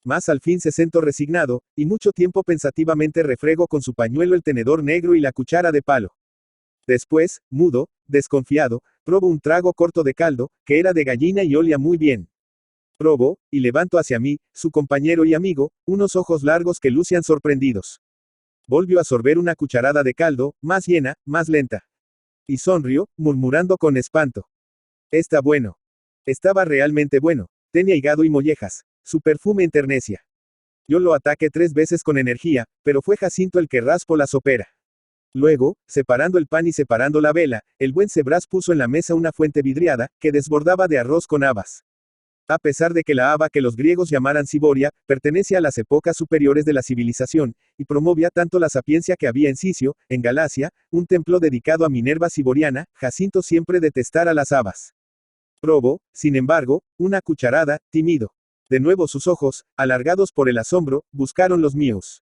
Mas al fin se sentó resignado, y mucho tiempo pensativamente refregó con su pañuelo el tenedor negro y la cuchara de palo. Después, mudo, desconfiado, probo un trago corto de caldo, que era de gallina y olía muy bien. Probo, y levanto hacia mí, su compañero y amigo, unos ojos largos que lucían sorprendidos. Volvió a sorber una cucharada de caldo, más llena, más lenta. Y sonrió, murmurando con espanto. Está bueno. Estaba realmente bueno. Tenía hígado y mollejas. Su perfume enternecia. Yo lo ataqué 3 veces con energía, pero fue Jacinto el que raspó la sopera. Luego, separando el pan y separando la vela, el buen Sebras puso en la mesa una fuente vidriada, que desbordaba de arroz con habas. A pesar de que la haba que los griegos llamaran ciboria, pertenece a las épocas superiores de la civilización, y promovía tanto la sapiencia que había en Sicio, en Galacia, un templo dedicado a Minerva Ciboriana, Jacinto siempre detestara las habas. Probó, sin embargo, una cucharada, tímido. De nuevo sus ojos, alargados por el asombro, buscaron los míos.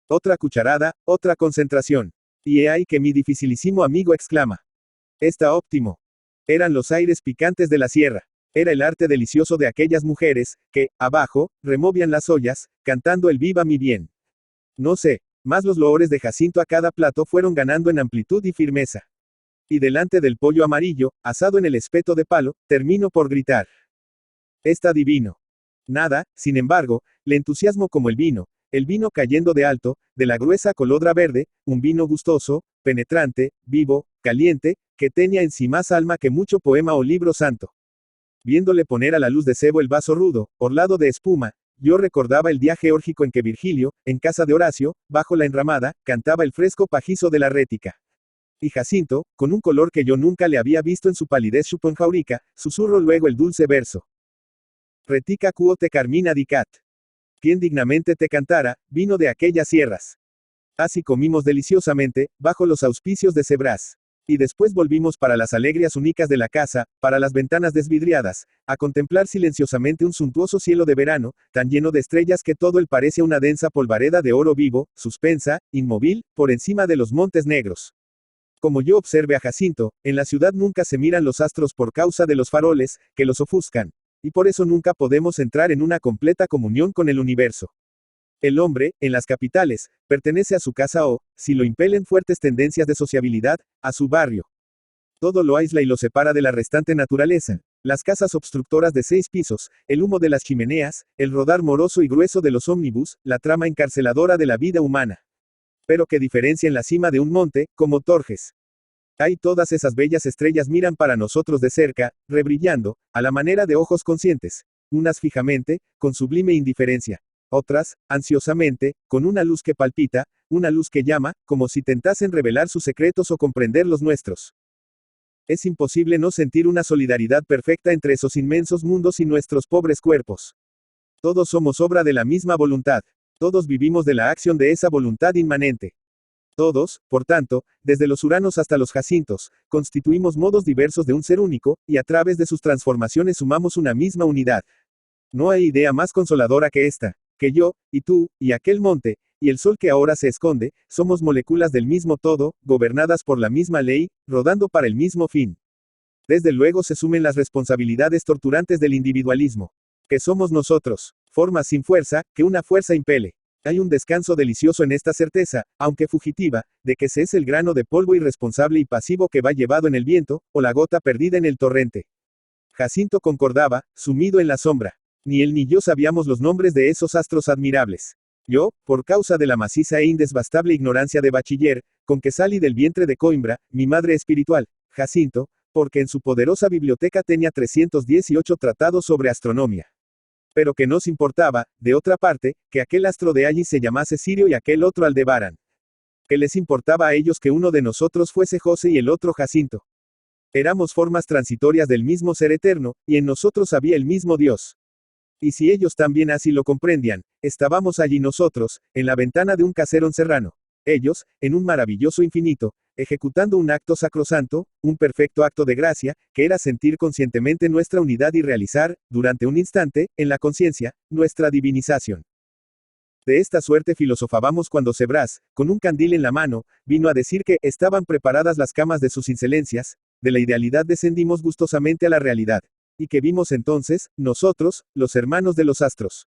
Otra cucharada, otra concentración. Y he ahí que mi dificilísimo amigo exclama. Está óptimo. Eran los aires picantes de la sierra. Era el arte delicioso de aquellas mujeres, que, abajo, removían las ollas, cantando el viva mi bien. No sé, más los loores de Jacinto a cada plato fueron ganando en amplitud y firmeza. Y delante del pollo amarillo, asado en el espeto de palo, termino por gritar. Está divino. Nada, sin embargo, le entusiasmo como el vino cayendo de alto, de la gruesa colodra verde, un vino gustoso, penetrante, vivo, caliente, que tenía en sí más alma que mucho poema o libro santo. Viéndole poner a la luz de cebo el vaso rudo, orlado de espuma, yo recordaba el día geórgico en que Virgilio, en casa de Horacio, bajo la enramada, cantaba el fresco pajizo de la rética. Y Jacinto, con un color que yo nunca le había visto en su palidez chuponjaurica, susurró luego el dulce verso. Retica quo te carmina dicat. Quien dignamente te cantara, vino de aquellas sierras. Así comimos deliciosamente, bajo los auspicios de Sebras. Y después volvimos para las alegrías únicas de la casa, para las ventanas desvidriadas, a contemplar silenciosamente un suntuoso cielo de verano, tan lleno de estrellas que todo él parece una densa polvareda de oro vivo, suspensa, inmóvil, por encima de los montes negros. Como yo observe a Jacinto, en la ciudad nunca se miran los astros por causa de los faroles, que los ofuscan. Y por eso nunca podemos entrar en una completa comunión con el universo. El hombre, en las capitales, pertenece a su casa o, si lo impelen fuertes tendencias de sociabilidad, a su barrio. Todo lo aísla y lo separa de la restante naturaleza. Las casas obstructoras de 6 pisos, el humo de las chimeneas, el rodar moroso y grueso de los ómnibus, la trama encarceladora de la vida humana. Pero qué diferencia en la cima de un monte, como Torjes. Ahí todas esas bellas estrellas miran para nosotros de cerca, rebrillando, a la manera de ojos conscientes. Unas fijamente, con sublime indiferencia. Otras, ansiosamente, con una luz que palpita, una luz que llama, como si tentasen revelar sus secretos o comprender los nuestros. Es imposible no sentir una solidaridad perfecta entre esos inmensos mundos y nuestros pobres cuerpos. Todos somos obra de la misma voluntad. Todos vivimos de la acción de esa voluntad inmanente. Todos, por tanto, desde los Uranos hasta los Jacintos, constituimos modos diversos de un ser único, y a través de sus transformaciones sumamos una misma unidad. No hay idea más consoladora que esta, que yo, y tú, y aquel monte, y el sol que ahora se esconde, somos moléculas del mismo todo, gobernadas por la misma ley, rodando para el mismo fin. Desde luego se sumen las responsabilidades torturantes del individualismo. Que somos nosotros, formas sin fuerza, que una fuerza impele. Hay un descanso delicioso en esta certeza, aunque fugitiva, de que se es el grano de polvo irresponsable y pasivo que va llevado en el viento, o la gota perdida en el torrente. Jacinto concordaba, sumido en la sombra. Ni él ni yo sabíamos los nombres de esos astros admirables. Yo, por causa de la maciza e indesbastable ignorancia de bachiller, con que salí del vientre de Coimbra, mi madre espiritual, Jacinto, porque en su poderosa biblioteca tenía 318 tratados sobre astronomía. Pero que nos importaba, de otra parte, que aquel astro de allí se llamase Sirio y aquel otro Aldebarán. ¿Qué les importaba a ellos que uno de nosotros fuese José y el otro Jacinto? Éramos formas transitorias del mismo ser eterno, y en nosotros había el mismo Dios. Y si ellos también así lo comprendían, estábamos allí nosotros, en la ventana de un caserón serrano. Ellos, en un maravilloso infinito, ejecutando un acto sacrosanto, un perfecto acto de gracia, que era sentir conscientemente nuestra unidad y realizar, durante un instante, en la conciencia, nuestra divinización. De esta suerte filosofábamos cuando Sebras, con un candil en la mano, vino a decir que estaban preparadas las camas de sus incelencias, de la idealidad descendimos gustosamente a la realidad, y que vimos entonces, nosotros, los hermanos de los astros.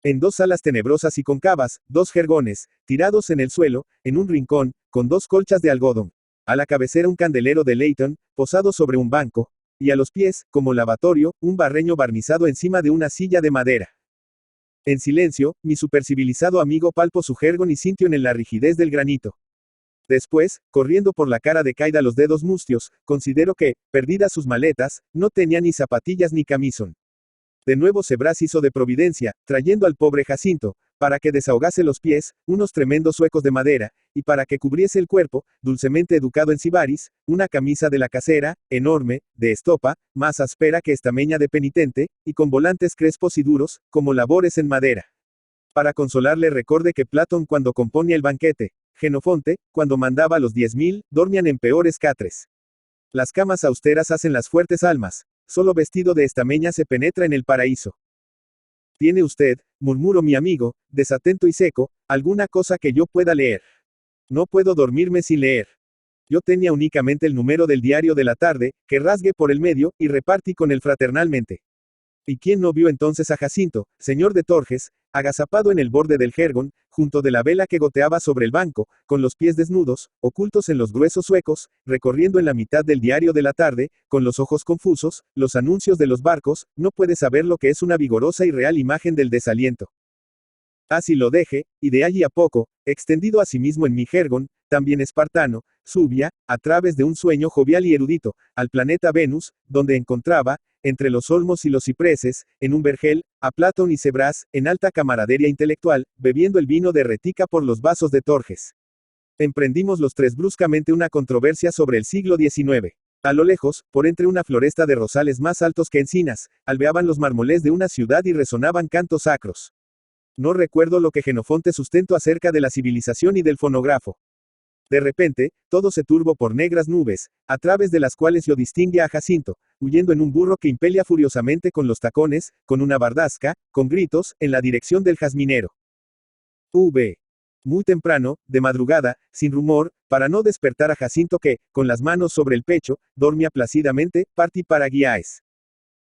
En 2 salas tenebrosas y cóncavas, 2 jergones, tirados en el suelo, en un rincón, con 2 colchas de algodón. A la cabecera un candelero de Leighton, posado sobre un banco, y a los pies, como lavatorio, un barreño barnizado encima de una silla de madera. En silencio, mi supercivilizado amigo palpó su jergón y sintió en él la rigidez del granito. Después, corriendo por la cara de Caida los dedos mustios, consideró que, perdidas sus maletas, no tenía ni zapatillas ni camisón. De nuevo Sebras hizo de providencia, trayendo al pobre Jacinto, para que desahogase los pies, unos tremendos huecos de madera, y para que cubriese el cuerpo, dulcemente educado en Sibaris, una camisa de la casera, enorme, de estopa, más áspera que estameña de penitente, y con volantes crespos y duros, como labores en madera. Para consolarle recorde que Platón cuando componía el banquete, Jenofonte, cuando mandaba a los 10.000, dormían en peores catres. Las camas austeras hacen las fuertes almas, solo vestido de estameña se penetra en el paraíso. ¿Tiene usted, murmuró mi amigo, desatento y seco, alguna cosa que yo pueda leer? No puedo dormirme sin leer. Yo tenía únicamente el número del diario de la tarde, que rasgué por el medio, y repartí con él fraternalmente. ¿Y quién no vio entonces a Jacinto, señor de Torges, agazapado en el borde del jergón, junto de la vela que goteaba sobre el banco, con los pies desnudos, ocultos en los gruesos huecos, recorriendo en la mitad del diario de la tarde, con los ojos confusos, los anuncios de los barcos, no puede saber lo que es una vigorosa y real imagen del desaliento? Así lo deje, y de allí a poco, extendido a sí mismo en mi jergón, también espartano, subía, a través de un sueño jovial y erudito, al planeta Venus, donde encontraba, entre los olmos y los cipreses, en un vergel, a Platón y Sebras, en alta camaradería intelectual, bebiendo el vino de Retica por los vasos de Torges. Emprendimos los tres bruscamente una controversia sobre el siglo XIX. A lo lejos, por entre una floresta de rosales más altos que encinas, albeaban los mármoles de una ciudad y resonaban cantos sacros. No recuerdo lo que Jenofonte sustentó acerca de la civilización y del fonógrafo. De repente, todo se turbó por negras nubes, a través de las cuales yo distinguí a Jacinto, huyendo en un burro que impelia furiosamente con los tacones, con una bardasca, con gritos, en la dirección del jazminero. Muy temprano, de madrugada, sin rumor, para no despertar a Jacinto que, con las manos sobre el pecho, dormía plácidamente, partí para Guiáes.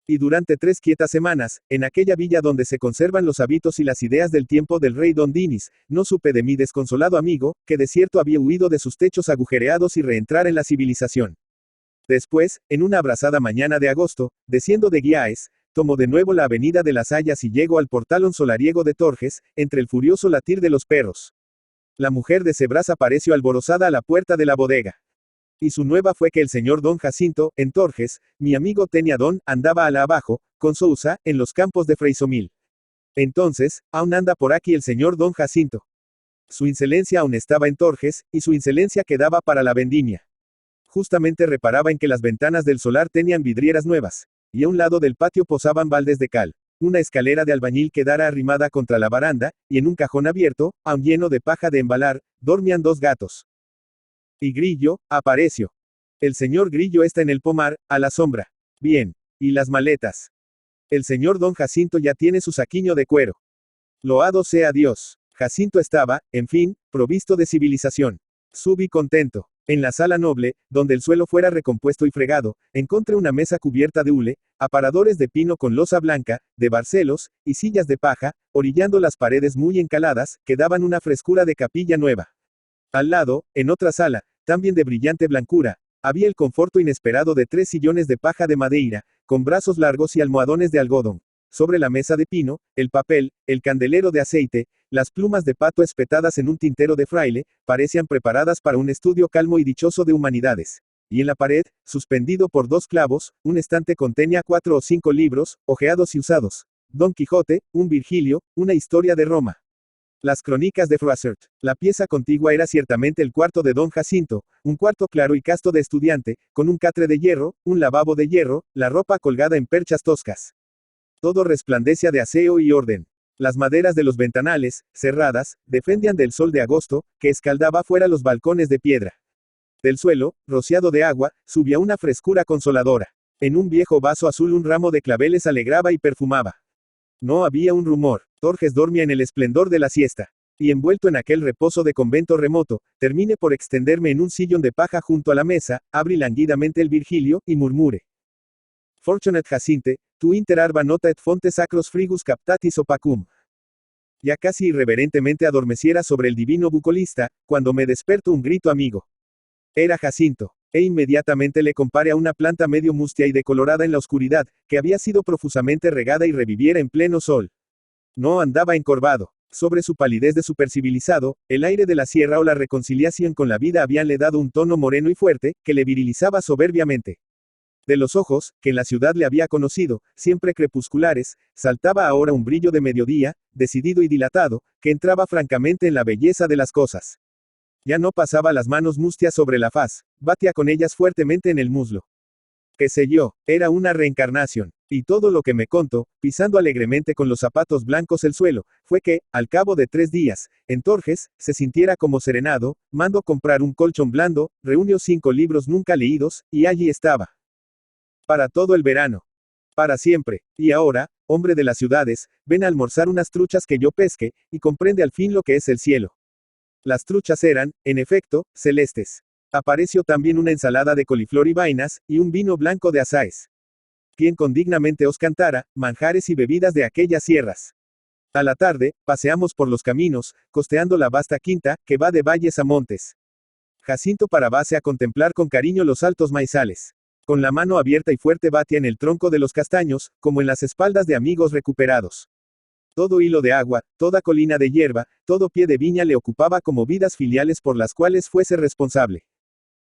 Y durante 3 quietas semanas, en aquella villa donde se conservan los hábitos y las ideas del tiempo del rey Don Dinis, no supe de mi desconsolado amigo, que de cierto había huido de sus techos agujereados y reentrar en la civilización. Después, en una abrasada mañana de agosto, desciendo de Guiáes, tomo de nuevo la avenida de las Hayas y llego al portalón solariego de Torges, entre el furioso latir de los perros. La mujer de Sebras apareció alborozada a la puerta de la bodega. Y su nueva fue que el señor don Jacinto, en Torges, mi amigo tenía don, andaba a la abajo, con Sousa, en los campos de Freisomil. Entonces, aún anda por aquí el señor don Jacinto. Su insolencia aún estaba en Torges, y su insolencia quedaba para la vendimia. Justamente reparaba en que las ventanas del solar tenían vidrieras nuevas, y a un lado del patio posaban baldes de cal, una escalera de albañil quedara arrimada contra la baranda, y en un cajón abierto, aún lleno de paja de embalar, dormían 2 gatos. Y Grillo, apareció. El señor Grillo está en el pomar, a la sombra. Bien. ¿Y las maletas? El señor don Jacinto ya tiene su saquiño de cuero. Loado sea Dios. Jacinto estaba, en fin, provisto de civilización. Subí contento. En la sala noble, donde el suelo fuera recompuesto y fregado, encontré una mesa cubierta de hule, aparadores de pino con losa blanca, de barcelos, y sillas de paja, orillando las paredes muy encaladas, que daban una frescura de capilla nueva. Al lado, en otra sala, también de brillante blancura, había el conforto inesperado de 3 sillones de paja de madeira, con brazos largos y almohadones de algodón. Sobre la mesa de pino, el papel, el candelero de aceite, las plumas de pato espetadas en un tintero de fraile, parecían preparadas para un estudio calmo y dichoso de humanidades. Y en la pared, suspendido por 2 clavos, un estante contenía 4 o 5 libros, ojeados y usados. Don Quijote, un Virgilio, una historia de Roma. Las crónicas de Froissart. La pieza contigua era ciertamente el cuarto de don Jacinto, un cuarto claro y casto de estudiante, con un catre de hierro, un lavabo de hierro, la ropa colgada en perchas toscas. Todo resplandecía de aseo y orden. Las maderas de los ventanales, cerradas, defendían del sol de agosto, que escaldaba fuera los balcones de piedra. Del suelo, rociado de agua, subía una frescura consoladora. En un viejo vaso azul un ramo de claveles alegraba y perfumaba. No había un rumor. Torges dormía en el esplendor de la siesta. Y envuelto en aquel reposo de convento remoto, terminé por extenderme en un sillón de paja junto a la mesa, abrí languidamente el Virgilio, y murmure. Fortunat Jacinte, tu inter arba nota et fonte sacros frigus captatis opacum. Ya casi irreverentemente adormeciera sobre el divino bucolista, cuando me despertó un grito amigo. Era Jacinto. E inmediatamente le comparé a una planta medio mustia y decolorada en la oscuridad, que había sido profusamente regada y reviviera en pleno sol. No andaba encorvado. Sobre su palidez de supercivilizado, el aire de la sierra o la reconciliación con la vida habíanle dado un tono moreno y fuerte, que le virilizaba soberbiamente. De los ojos, que en la ciudad le había conocido, siempre crepusculares, saltaba ahora un brillo de mediodía, decidido y dilatado, que entraba francamente en la belleza de las cosas. Ya no pasaba las manos mustias sobre la faz, batía con ellas fuertemente en el muslo. Qué sé yo, era una reencarnación. Y todo lo que me contó, pisando alegremente con los zapatos blancos el suelo, fue que, al cabo de 3 días, en Torges, se sintiera como serenado, mandó comprar un colchón blando, reunió 5 libros nunca leídos, y allí estaba. Para todo el verano. Para siempre. Y ahora, hombre de las ciudades, ven a almorzar unas truchas que yo pesque, y comprende al fin lo que es el cielo. Las truchas eran, en efecto, celestes. Apareció también una ensalada de coliflor y vainas, y un vino blanco de azáes. Quien condignamente os cantara, manjares y bebidas de aquellas sierras. A la tarde, paseamos por los caminos, costeando la vasta quinta, que va de valles a montes. Jacinto parábase a contemplar con cariño los altos maizales. Con la mano abierta y fuerte batía en el tronco de los castaños, como en las espaldas de amigos recuperados. Todo hilo de agua, toda colina de hierba, todo pie de viña le ocupaba como vidas filiales por las cuales fuese responsable.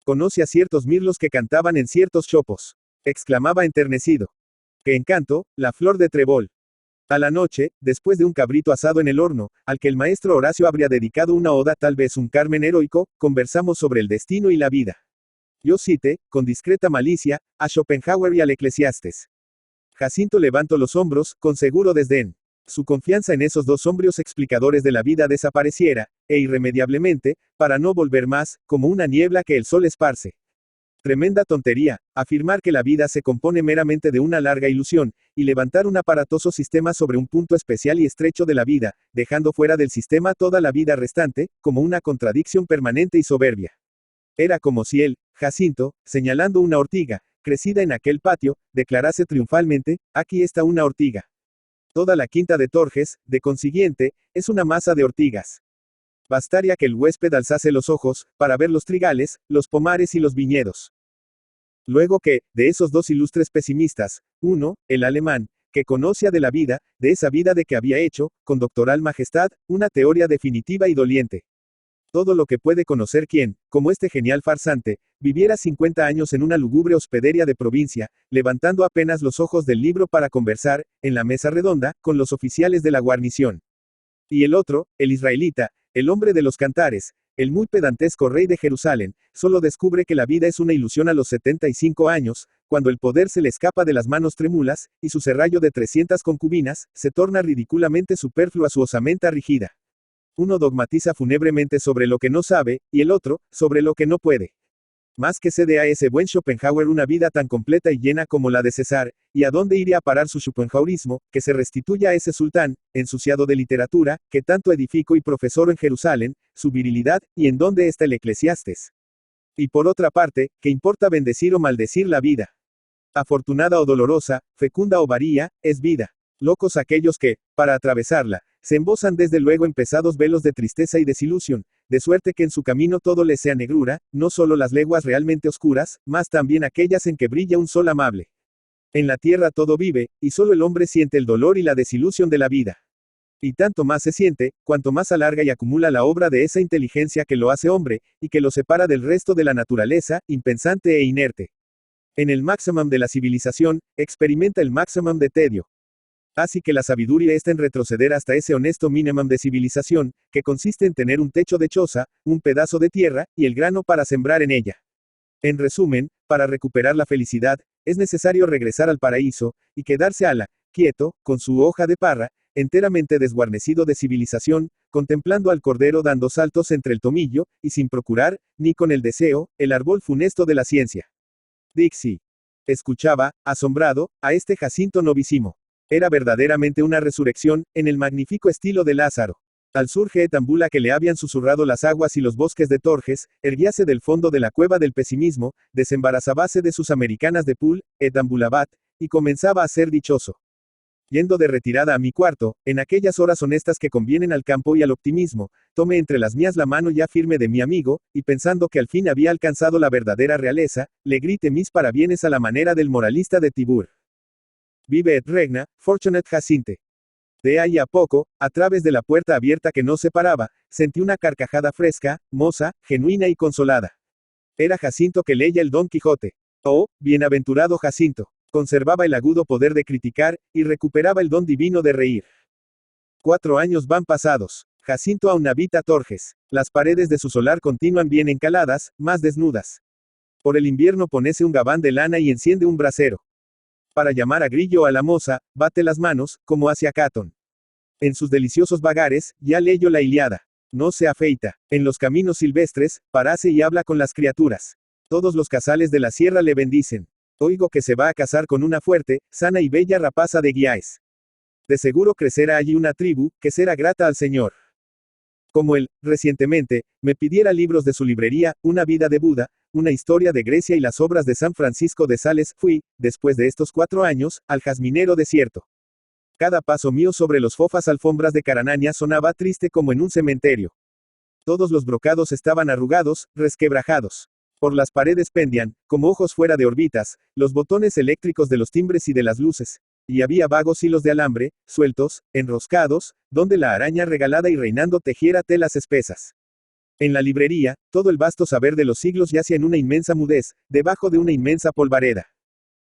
Conoce a ciertos mirlos que cantaban en ciertos chopos. Exclamaba enternecido. ¡Qué encanto, la flor de trébol! A la noche, después de un cabrito asado en el horno, al que el maestro Horacio habría dedicado una oda, tal vez un Carmen heroico, conversamos sobre el destino y la vida. Yo cité, con discreta malicia, a Schopenhauer y al Eclesiastes. Jacinto levantó los hombros, con seguro desdén. Su confianza en esos dos hombres explicadores de la vida desapareciera, e irremediablemente, para no volver más, como una niebla que el sol esparce. Tremenda tontería, afirmar que la vida se compone meramente de una larga ilusión, y levantar un aparatoso sistema sobre un punto especial y estrecho de la vida, dejando fuera del sistema toda la vida restante, como una contradicción permanente y soberbia. Era como si él, Jacinto, señalando una ortiga, crecida en aquel patio, declarase triunfalmente, aquí está una ortiga. Toda la quinta de Torges, de consiguiente, es una masa de ortigas. Bastaría que el huésped alzase los ojos, para ver los trigales, los pomares y los viñedos. Luego que, de esos dos ilustres pesimistas, uno, el alemán, que conocía de la vida, de esa vida de que había hecho, con doctoral majestad, una teoría definitiva y doliente. Todo lo que puede conocer quien, como este genial farsante, viviera 50 años en una lúgubre hospederia de provincia, levantando apenas los ojos del libro para conversar, en la mesa redonda, con los oficiales de la guarnición. Y el otro, el israelita, el hombre de los cantares, el muy pedantesco rey de Jerusalén, solo descubre que la vida es una ilusión a los 75 años, cuando el poder se le escapa de las manos trémulas, y su serrallo de 300 concubinas, se torna ridículamente superfluo a su osamenta rígida. Uno dogmatiza fúnebremente sobre lo que no sabe, y el otro, sobre lo que no puede. Más que cede a ese buen Schopenhauer una vida tan completa y llena como la de César, y a dónde iría a parar su Schopenhauerismo, que se restituya a ese sultán, ensuciado de literatura, que tanto edificó y profesor en Jerusalén, su virilidad, y en dónde está el Eclesiastes. Y por otra parte, ¿qué importa bendecir o maldecir la vida? Afortunada o dolorosa, fecunda o varía, es vida. Locos aquellos que, para atravesarla, se embozan desde luego en pesados velos de tristeza y desilusión, de suerte que en su camino todo les sea negrura, no solo las leguas realmente oscuras, mas también aquellas en que brilla un sol amable. En la tierra todo vive, y solo el hombre siente el dolor y la desilusión de la vida. Y tanto más se siente, cuanto más alarga y acumula la obra de esa inteligencia que lo hace hombre, y que lo separa del resto de la naturaleza, impensante e inerte. En el máximum de la civilización, experimenta el máximum de tedio. Así que la sabiduría está en retroceder hasta ese honesto mínimum de civilización, que consiste en tener un techo de choza, un pedazo de tierra, y el grano para sembrar en ella. En resumen, para recuperar la felicidad, es necesario regresar al paraíso, y quedarse quieto, con su hoja de parra, enteramente desguarnecido de civilización, contemplando al cordero dando saltos entre el tomillo, y sin procurar, ni con el deseo, el árbol funesto de la ciencia. Dixie. Escuchaba, asombrado, a este Jacinto novísimo. Era verdaderamente una resurrección, en el magnífico estilo de Lázaro. Al surge Etambula que le habían susurrado las aguas y los bosques de Torges, erguíase del fondo de la cueva del pesimismo, desembarazábase de sus americanas de Pool, Etambulabat, y comenzaba a ser dichoso. Yendo de retirada a mi cuarto, en aquellas horas honestas que convienen al campo y al optimismo, tomé entre las mías la mano ya firme de mi amigo, y pensando que al fin había alcanzado la verdadera realeza, le grité mis parabienes a la manera del moralista de Tibur. Vive et regna, fortunate Jacinte. De ahí a poco, a través de la puerta abierta que nos separaba, sentí una carcajada fresca, moza, genuina y consolada. Era Jacinto que leía el Don Quijote. Oh, bienaventurado Jacinto. Conservaba el agudo poder de criticar, y recuperaba el don divino de reír. 4 años van pasados. Jacinto aún habita Torges. Las paredes de su solar continúan bien encaladas, más desnudas. Por el invierno ponese un gabán de lana y enciende un brasero. Para llamar a Grillo a la moza, bate las manos, como hacia Catón. En sus deliciosos vagares, ya leyó la Ilíada. No se afeita. En los caminos silvestres, parase y habla con las criaturas. Todos los casales de la sierra le bendicen. Oigo que se va a casar con una fuerte, sana y bella rapaza de Guiáez. De seguro crecerá allí una tribu, que será grata al Señor. Como él, recientemente, me pidiera libros de su librería, una vida de Buda, una historia de Grecia y las obras de San Francisco de Sales, fui, después de estos 4 años, al jazminero desierto. Cada paso mío sobre los fofas alfombras de Caranania sonaba triste como en un cementerio. Todos los brocados estaban arrugados, resquebrajados. Por las paredes pendían, como ojos fuera de órbitas, los botones eléctricos de los timbres y de las luces. Y había vagos hilos de alambre, sueltos, enroscados, donde la araña regalada y reinando tejiera telas espesas. En la librería, todo el vasto saber de los siglos yacía en una inmensa mudez, debajo de una inmensa polvareda.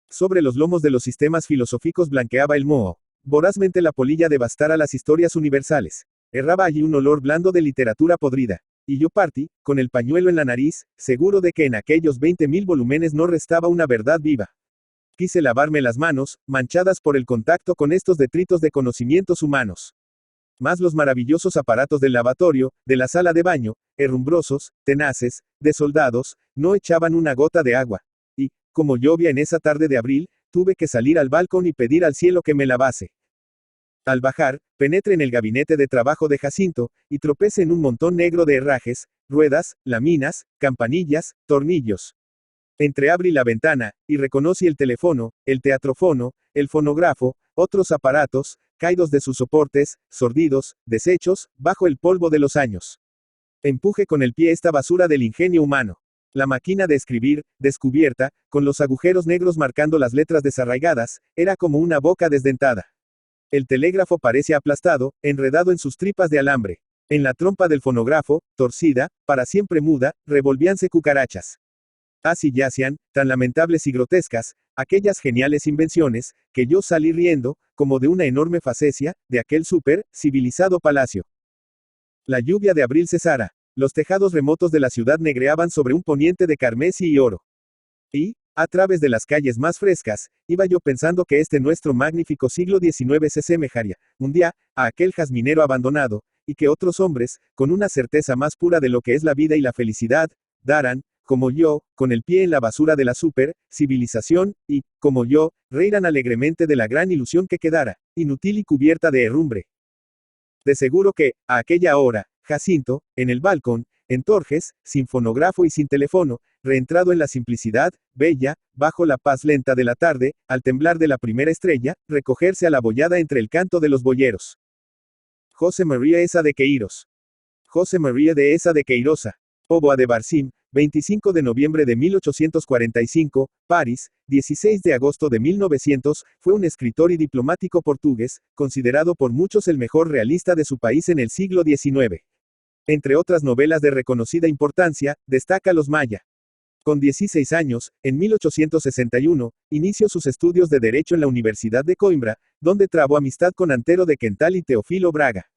Sobre los lomos de los sistemas filosóficos blanqueaba el moho. Vorazmente la polilla devastara las historias universales. Erraba allí un olor blando de literatura podrida. Y yo partí, con el pañuelo en la nariz, seguro de que en aquellos 20.000 volúmenes no restaba una verdad viva. Quise lavarme las manos, manchadas por el contacto con estos detritos de conocimientos humanos. Mas los maravillosos aparatos del lavatorio, de la sala de baño, herrumbrosos, tenaces, de soldados, no echaban una gota de agua. Y, como llovía en esa tarde de abril, tuve que salir al balcón y pedir al cielo que me lavase. Al bajar, penetré en el gabinete de trabajo de Jacinto, y tropecé en un montón negro de herrajes, ruedas, laminas, campanillas, tornillos. Entreabrí la ventana, y reconocí el teléfono, el teatrofono, el fonógrafo, otros aparatos, caídos de sus soportes, sordidos, deshechos, bajo el polvo de los años. Empuje con el pie esta basura del ingenio humano. La máquina de escribir, descubierta, con los agujeros negros marcando las letras desarraigadas, era como una boca desdentada. El telégrafo parece aplastado, enredado en sus tripas de alambre. En la trompa del fonógrafo, torcida, para siempre muda, revolvíanse cucarachas. Así yacían, tan lamentables y grotescas, aquellas geniales invenciones, que yo salí riendo, como de una enorme facecia, de aquel civilizado palacio. La lluvia de abril cesara. Los tejados remotos de la ciudad negreaban sobre un poniente de carmesí y oro. Y, a través de las calles más frescas, iba yo pensando que este nuestro magnífico siglo XIX se semejaría, un día, a aquel jazminero abandonado, y que otros hombres, con una certeza más pura de lo que es la vida y la felicidad, darán, como yo, con el pie en la basura de la civilización, y, como yo, reirán alegremente de la gran ilusión que quedara, inútil y cubierta de herrumbre. De seguro que, a aquella hora, Jacinto, en el balcón, en Torges, sin fonógrafo y sin teléfono, reentrado en la simplicidad, bella, bajo la paz lenta de la tarde, al temblar de la primera estrella, recogerse a la boyada entre el canto de los boyeros. José María Esa de Queiroz. José María de Esa de Queiroza. Póvoa de Barcim, 25 de noviembre de 1845, París, 16 de agosto de 1900, fue un escritor y diplomático portugués, considerado por muchos el mejor realista de su país en el siglo XIX. Entre otras novelas de reconocida importancia, destaca Los Maya. Con 16 años, en 1861, inició sus estudios de Derecho en la Universidad de Coimbra, donde trabó amistad con Antero de Quental y Teófilo Braga.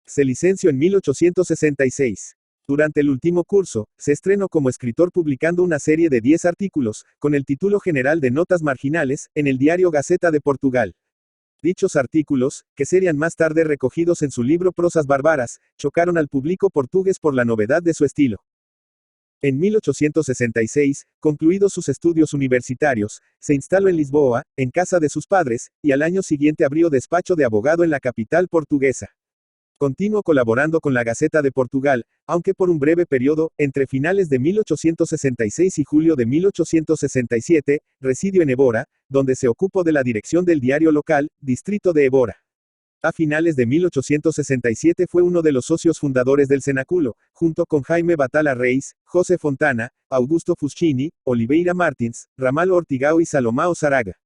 Se licenció en 1866. Durante el último curso, se estrenó como escritor publicando una serie de 10 artículos, con el título general de Notas Marginales, en el diario Gaceta de Portugal. Dichos artículos, que serían más tarde recogidos en su libro Prosas Bárbaras, chocaron al público portugués por la novedad de su estilo. En 1866, concluidos sus estudios universitarios, se instaló en Lisboa, en casa de sus padres, y al año siguiente abrió despacho de abogado en la capital portuguesa. Continuó colaborando con la Gaceta de Portugal, aunque por un breve periodo, entre finales de 1866 y julio de 1867, residió en Évora, donde se ocupó de la dirección del diario local, Distrito de Évora. A finales de 1867 fue uno de los socios fundadores del Cenáculo, junto con Jaime Batalla Reis, José Fontana, Augusto Fuscini, Oliveira Martins, Ramalho Ortigao y Salomão Zaraga.